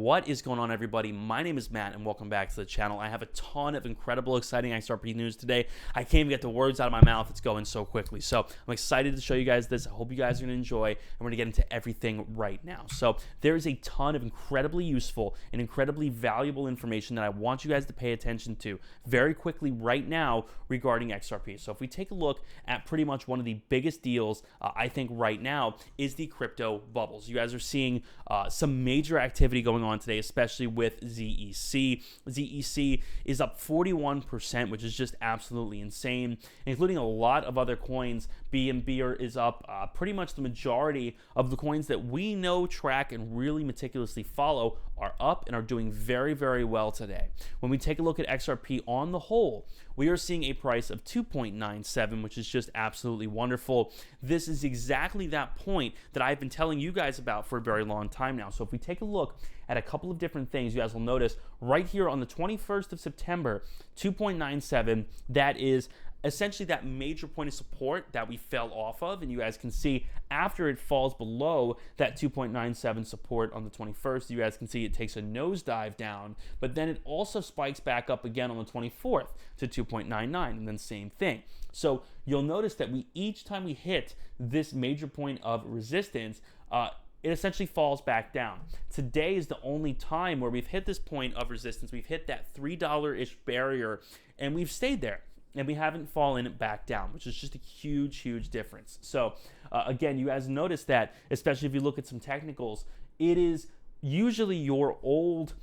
What is going on, everybody? My name is Matt, and welcome back to the channel. I have a ton of incredible, exciting XRP news today. I can't even get the words out of my mouth. It's going so quickly. So I'm excited to show you guys this. I hope you guys are going to enjoy, and we're going to get into everything right now. So there is a ton of incredibly useful and incredibly valuable information that I want you guys to pay attention to very quickly right now regarding XRP. So if we take a look at pretty much one of the biggest deals, I think right now, is the crypto bubbles. You guys are seeing some major activity going on today, especially with ZEC. ZEC is up 41%, which is just absolutely insane, including a lot of other coins. BNB is up. Pretty much the majority of the coins that we know, track, and really meticulously follow are up and are doing very, very well today. When we take a look at XRP on the whole, we are seeing a price of 2.97, which is just absolutely wonderful. This is exactly that point that I've been telling you guys about for a very long time now. So if we take a look at a couple of different things, you guys will notice right here on the 21st of September, 2.97, that is essentially that major point of support that we fell off of, and you guys can see after it falls below that 2.97 support on the 21st, you guys can see it takes a nosedive down, but then it also spikes back up again on the 24th to 2.99, and then same thing. So you'll notice that each time we hit this major point of resistance, it essentially falls back down. Today is the only time where we've hit this point of resistance. We've hit that $3-ish barrier, and we've stayed there, and we haven't fallen back down, which is just a huge, huge difference. So again, you guys notice that, especially if you look at some technicals, it is usually your old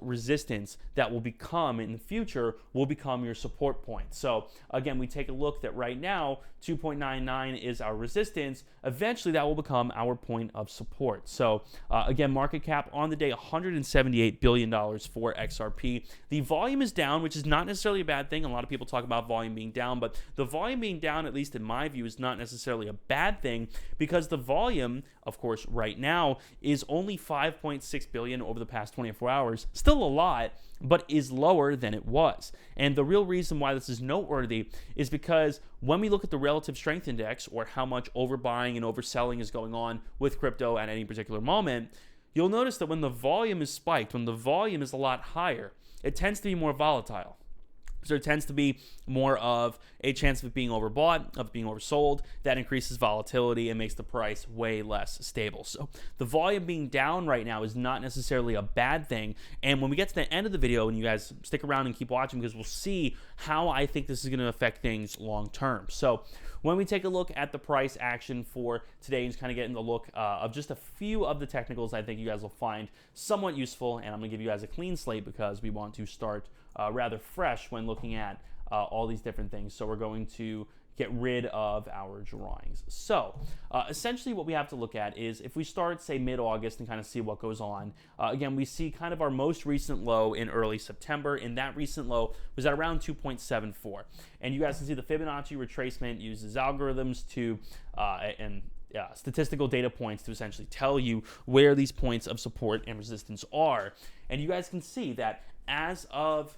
resistance that will become in the future will become your support point. So again, we take a look that right now 2.99 is our resistance. Eventually that will become our point of support. So again, market cap on the day $178 billion for XRP. The volume is down, which is not necessarily a bad thing. A lot of people talk about volume being down, but the volume being down, at least in my view, is not necessarily a bad thing, because the volume, of course, right now is only 5.6 billion over the past 24 hours. Still a lot, but is lower than it was. And the real reason why this is noteworthy is because when we look at the relative strength index, or how much overbuying and overselling is going on with crypto at any particular moment, you'll notice that when the volume is spiked, when the volume is a lot higher, it tends to be more volatile. So there tends to be more of a chance of it being overbought, of it being oversold. That increases volatility and makes the price way less stable. So the volume being down right now is not necessarily a bad thing. And when we get to the end of the video, and you guys stick around and keep watching, because we'll see how I think this is going to affect things long term. So when we take a look at the price action for today and just kind of get into the look of just a few of the technicals, I think you guys will find somewhat useful. And I'm going to give you guys a clean slate because we want to start rather fresh when looking at all these different things. So we're going to get rid of our drawings. So essentially what we have to look at is, if we start, say, mid-August and kind of see what goes on, again, we see kind of our most recent low in early September, and that recent low was at around 2.74. And you guys can see the Fibonacci retracement uses algorithms to statistical data points to essentially tell you where these points of support and resistance are. And you guys can see that as of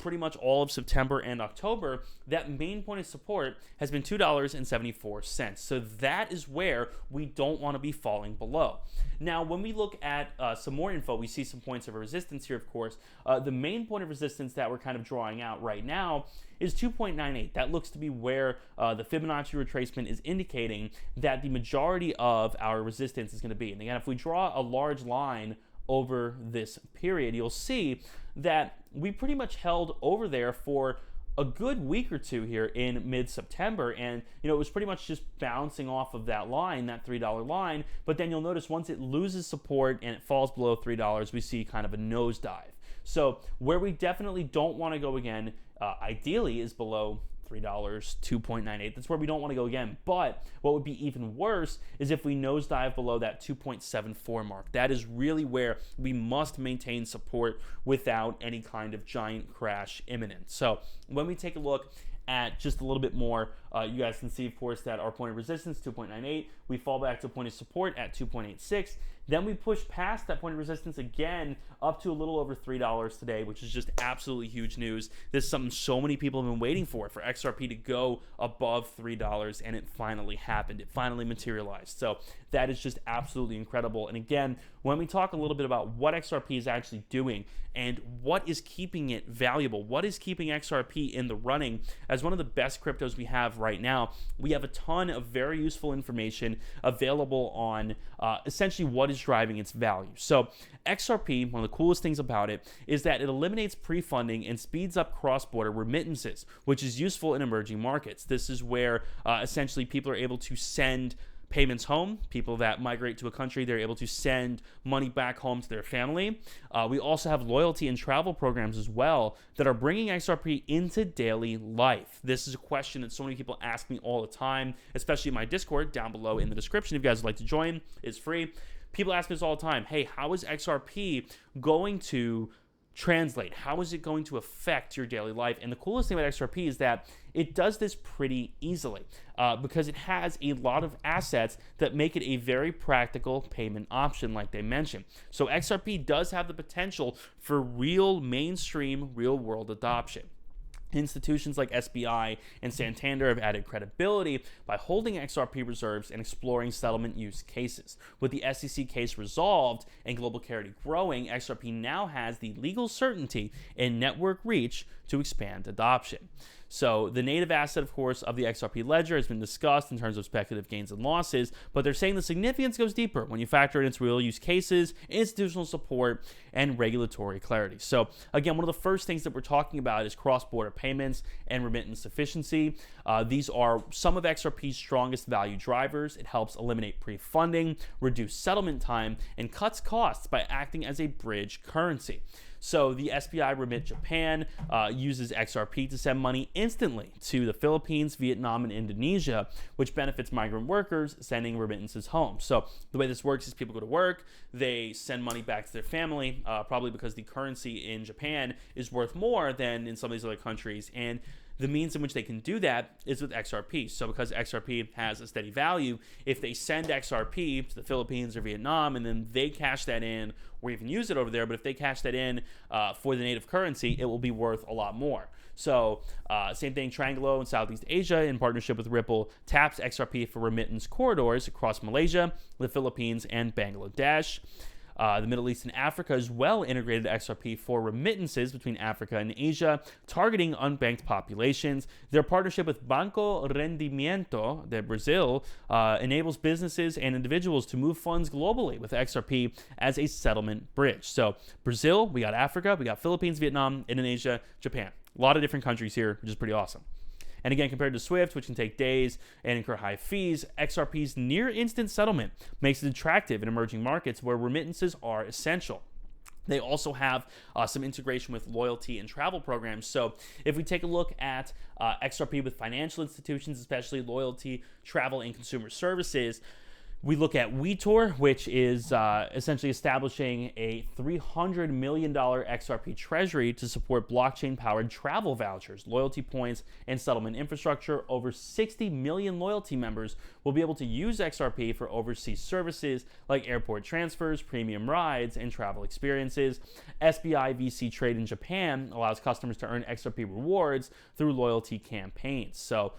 pretty much all of September and October, that main point of support has been $2.74. So that is where we don't want to be falling below. Now, when we look at some more info, we see some points of resistance here, of course. The main point of resistance that we're kind of drawing out right now is 2.98. That looks to be where the Fibonacci retracement is indicating that the majority of our resistance is going to be. And again, if we draw a large line over this period, you'll see that we pretty much held over there for a good week or two here in mid-September, and it was pretty much just bouncing off of that line, that $3 line. But then you'll notice once it loses support and it falls below $3, we see kind of a nosedive. So where we definitely don't want to go again, ideally, is below $3, 2.98. That's where we don't want to go again. But what would be even worse is if we nosedive below that 2.74 mark. That is really where we must maintain support without any kind of giant crash imminent. So when we take a look at just a little bit more, you guys can see, of course, that our point of resistance, 2.98, we fall back to a point of support at 2.86. Then we pushed past that point of resistance again up to a little over $3 today, which is just absolutely huge news. This is something so many people have been waiting for XRP to go above $3, and it finally happened. It finally materialized. So that is just absolutely incredible. And again, when we talk a little bit about what XRP is actually doing and what is keeping it valuable, what is keeping XRP in the running as one of the best cryptos we have right now, we have a ton of very useful information available on essentially what is driving its value. So XRP, one of the coolest things about it is that it eliminates pre-funding and speeds up cross-border remittances, which is useful in emerging markets. This is where essentially people are able to send payments home. People that migrate to a country, they're able to send money back home to their family. We also have loyalty and travel programs as well that are bringing XRP into daily life. This is a question that so many people ask me all the time, especially in my Discord down below in the description. If you guys would like to join, it's free. People ask me this all the time. Hey, how is XRP going to translate? How is it going to affect your daily life? And the coolest thing about XRP is that it does this pretty easily because it has a lot of assets that make it a very practical payment option, like they mentioned. So XRP does have the potential for real mainstream, real world adoption. Institutions like SBI and Santander have added credibility by holding XRP reserves and exploring settlement use cases. With the SEC case resolved and global clarity growing, XRP now has the legal certainty and network reach to expand adoption. So the native asset, of course, of the XRP ledger has been discussed in terms of speculative gains and losses, but they're saying the significance goes deeper when you factor in its real use cases, institutional support, and regulatory clarity. So again, one of the first things that we're talking about is cross-border payments and remittance efficiency. These are some of XRP's strongest value drivers. It helps eliminate pre-funding, reduce settlement time, and cuts costs by acting as a bridge currency. So the SBI Remit Japan uses XRP to send money instantly to the Philippines, Vietnam, and Indonesia, which benefits migrant workers sending remittances home. So the way this works is people go to work, they send money back to their family, probably because the currency in Japan is worth more than in some of these other countries. And the means in which they can do that is with XRP. So because XRP has a steady value, if they send XRP to the Philippines or Vietnam and then they cash that in or even use it over there, but if they cash that in for the native currency, it will be worth a lot more. So same thing, Triangelo in Southeast Asia in partnership with Ripple taps XRP for remittance corridors across Malaysia, the Philippines, and Bangladesh. The Middle East and Africa as well integrated XRP for remittances between Africa and Asia, targeting unbanked populations. Their partnership with Banco Rendimento de Brazil enables businesses and individuals to move funds globally with XRP as a settlement bridge. So Brazil, we got Africa, we got Philippines, Vietnam, Indonesia, Japan. A lot of different countries here, which is pretty awesome. And again, compared to SWIFT, which can take days and incur high fees, XRP's near instant settlement makes it attractive in emerging markets where remittances are essential. They also have some integration with loyalty and travel programs. So if we take a look at XRP with financial institutions, especially loyalty, travel, and consumer services, we look at WeTour, which is essentially establishing a $300 million XRP treasury to support blockchain-powered travel vouchers, loyalty points, and settlement infrastructure. Over 60 million loyalty members will be able to use XRP for overseas services like airport transfers, premium rides, and travel experiences. SBI VC Trade in Japan allows customers to earn XRP rewards through loyalty campaigns. So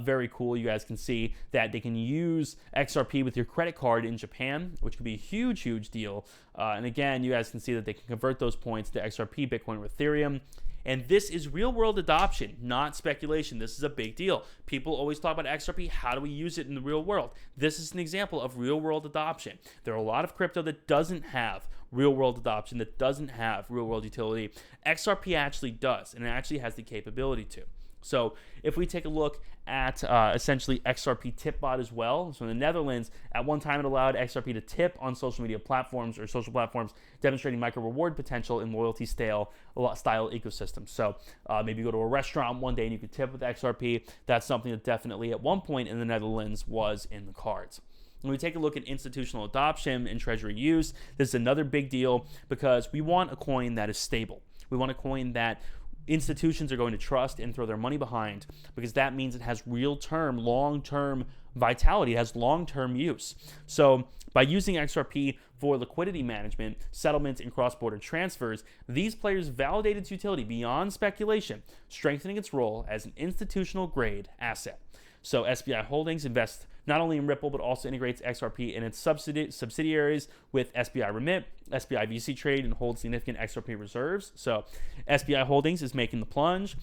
very cool. You guys can see that they can use XRP with your credit card in Japan, which could be a huge, huge deal. And again, you guys can see that they can convert those points to XRP, Bitcoin, or Ethereum. And this is real world adoption, not speculation. This is a big deal. People always talk about XRP. How do we use it in the real world? This is an example of real world adoption. There are a lot of crypto that doesn't have real world adoption, that doesn't have real world utility. XRP actually does, and it actually has the capability to. So if we take a look at essentially XRP Tipbot as well, so in the Netherlands, at one time it allowed XRP to tip on social media platforms or social platforms, demonstrating micro reward potential in loyalty style ecosystems. So maybe you go to a restaurant one day and you could tip with XRP. That's something that definitely at one point in the Netherlands was in the cards. When we take a look at institutional adoption and treasury use, this is another big deal because we want a coin that is stable. We want a coin that institutions are going to trust and throw their money behind, because that means it has long-term vitality, it has long-term use. So by using XRP for liquidity management, settlements, and cross-border transfers, these players validate its utility beyond speculation, strengthening its role as an institutional-grade asset. So SBI Holdings invests not only in Ripple, but also integrates XRP in its subsidiaries with SBI Remit, SBI VC Trade, and holds significant XRP reserves. So SBI Holdings is making the plunge.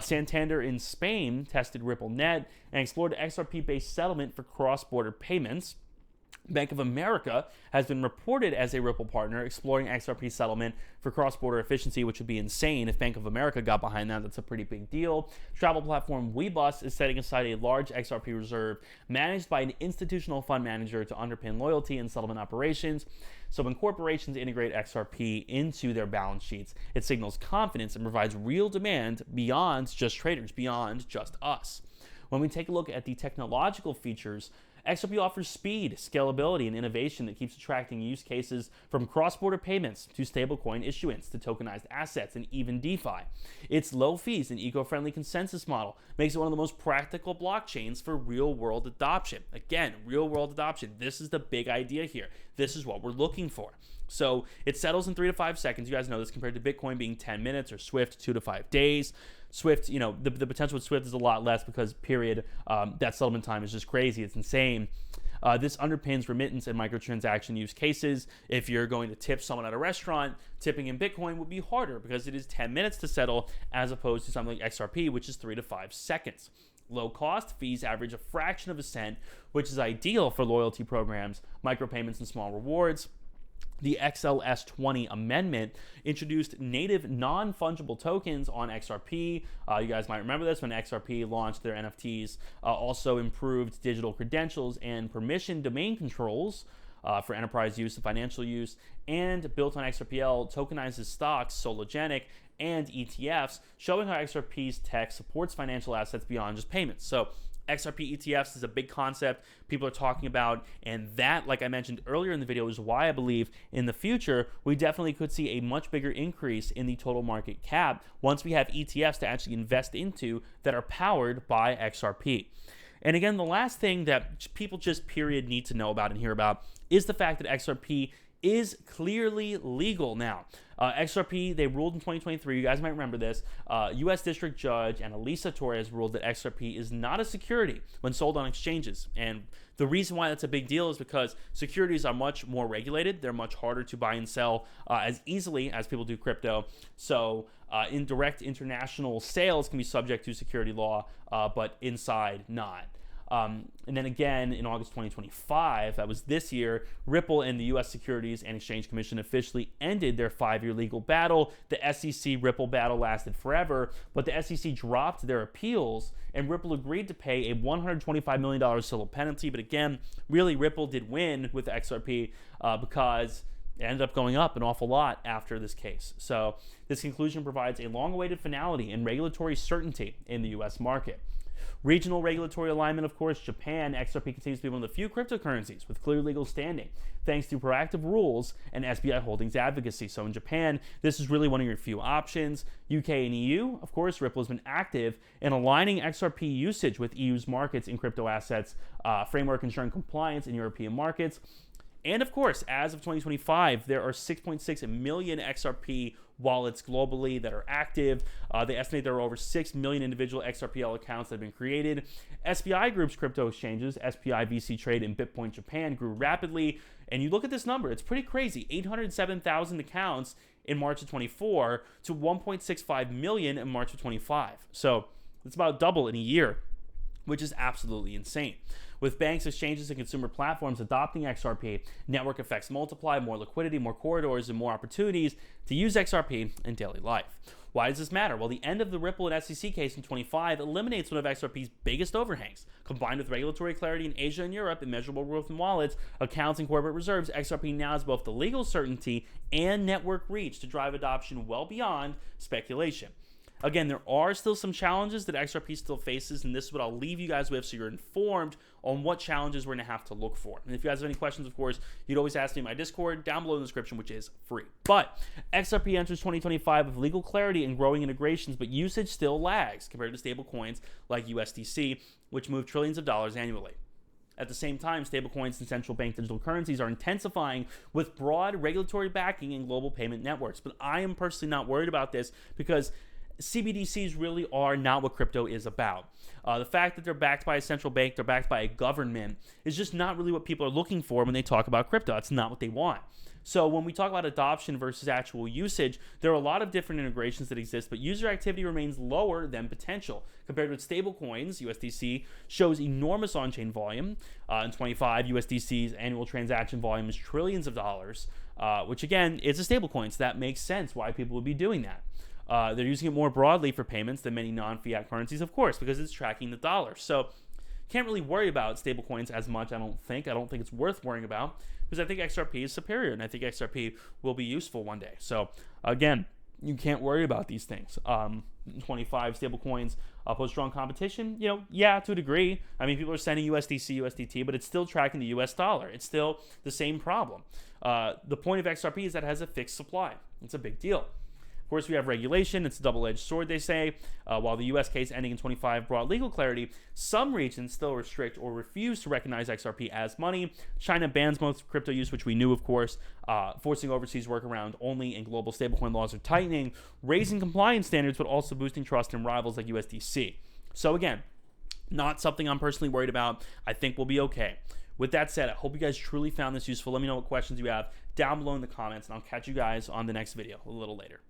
Santander in Spain tested RippleNet and explored XRP-based settlement for cross-border payments. Bank of America has been reported as a Ripple partner exploring XRP settlement for cross-border efficiency, which would be insane if Bank of America got behind that. That's a pretty big deal. Travel platform Weebus is setting aside a large XRP reserve managed by an institutional fund manager to underpin loyalty and settlement operations. So when corporations integrate XRP into their balance sheets, it signals confidence and provides real demand beyond just traders, beyond just us. When we take a look at the technological features, XRP offers speed, scalability, and innovation that keeps attracting use cases from cross-border payments to stablecoin issuance to tokenized assets and even DeFi. Its low fees and eco-friendly consensus model makes it one of the most practical blockchains for real-world adoption. Again, real-world adoption. This is the big idea here. This is what we're looking for. So it settles in 3 to 5 seconds. You guys know this, compared to Bitcoin being 10 minutes or Swift 2 to 5 days. Swift, the potential with Swift is a lot less because that settlement time is just crazy. It's insane. This underpins remittance and microtransaction use cases. If you're going to tip someone at a restaurant, tipping in Bitcoin would be harder because it is 10 minutes to settle as opposed to something like XRP, which is 3 to 5 seconds. Low cost, fees average a fraction of a cent, which is ideal for loyalty programs, micropayments, and small rewards. The XLS20 amendment introduced native non-fungible tokens on XRP. You guys might remember this when XRP launched their NFTs. Also improved digital credentials and permission domain controls for enterprise use and financial use. And built on XRPL, tokenizes stocks, Sologenic, and ETFs, showing how XRP's tech supports financial assets beyond just payments. So XRP ETFs is a big concept people are talking about, and that, like I mentioned earlier in the video, is why I believe in the future we definitely could see a much bigger increase in the total market cap once we have ETFs to actually invest into that are powered by XRP. And again, the last thing that people just period need to know about and hear about is the fact that XRP is clearly legal now. XRP, they ruled in 2023, you guys might remember this, U.S. District Judge Anaylst Torres ruled that XRP is not a security when sold on exchanges. And the reason why that's a big deal is because securities are much more regulated. They're much harder to buy and sell as easily as people do crypto. So indirect international sales can be subject to security law, but inside not. And then again, in August 2025, that was this year, Ripple and the U.S. Securities and Exchange Commission officially ended their 5-year legal battle. The SEC Ripple battle lasted forever, but the SEC dropped their appeals, and Ripple agreed to pay a $125 million civil penalty. But again, really, Ripple did win with XRP because it ended up going up an awful lot after this case. So this conclusion provides a long-awaited finality and regulatory certainty in the U.S. market. Regional regulatory alignment, of course, Japan, XRP continues to be one of the few cryptocurrencies with clear legal standing, thanks to proactive rules and SBI Holdings advocacy. So in Japan, this is really one of your few options. UK and EU, of course, Ripple has been active in aligning XRP usage with EU's markets in crypto assets, framework ensuring compliance in European markets. And of course, as of 2025, there are 6.6 million XRP wallets globally that are active. They estimate there are over 6 million individual XRPL accounts that have been created. SBI Group's crypto exchanges, SBI VC Trade and BitPoint Japan, grew rapidly. And you look at this number, it's pretty crazy. 807,000 accounts in March of 24 to 1.65 million in March of 25. So it's about double in a year, which is absolutely insane. With banks, exchanges, and consumer platforms adopting XRP, network effects multiply, more liquidity, more corridors, and more opportunities to use XRP in daily life. Why does this matter? Well, the end of the Ripple and SEC case in 25 eliminates one of XRP's biggest overhangs. Combined with regulatory clarity in Asia and Europe, immeasurable growth in wallets, accounts, and corporate reserves, XRP now has both the legal certainty and network reach to drive adoption well beyond speculation. Again, there are still some challenges that XRP still faces, and this is what I'll leave you guys with so you're informed on what challenges we're going to have to look for. And if you guys have any questions, of course, you'd always ask me in my Discord down below in the description, which is free. But XRP enters 2025 with legal clarity and growing integrations, but usage still lags compared to stable coins like USDC, which move trillions of dollars annually. At the same time, stablecoins and central bank digital currencies are intensifying with broad regulatory backing and global payment networks. But I am personally not worried about this because CBDCs really are not what crypto is about. The fact that they're backed by a central bank, they're backed by a government, is just not really what people are looking for when they talk about crypto. It's not what they want. So when we talk about adoption versus actual usage, there are a lot of different integrations that exist, but user activity remains lower than potential. Compared with stablecoins, USDC shows enormous on-chain volume. In 25, USDC's annual transaction volume is trillions of dollars, which again, is a stablecoin, so that makes sense why people would be doing that. They're using it more broadly for payments than many non-fiat currencies, of course, because it's tracking the dollar. So can't really worry about stablecoins as much, I don't think. I don't think it's worth worrying about because I think XRP is superior, and I think XRP will be useful one day. So again, you can't worry about these things. 25 stablecoins pose strong competition. Yeah, to a degree. I mean, people are sending USDC, USDT, but it's still tracking the US dollar. It's still the same problem. The point of XRP is that it has a fixed supply. It's a big deal. Of course, we have regulation. It's a double-edged sword, they say. While the U.S. case ending in 25 brought legal clarity, some regions still restrict or refuse to recognize XRP as money. China bans most crypto use, which we knew, of course. Forcing overseas workaround only, and global stablecoin laws are tightening, raising compliance standards, but also boosting trust in rivals like USDC. So again, not something I'm personally worried about. I think we'll be okay. With that said, I hope you guys truly found this useful. Let me know what questions you have down below in the comments, and I'll catch you guys on the next video a little later.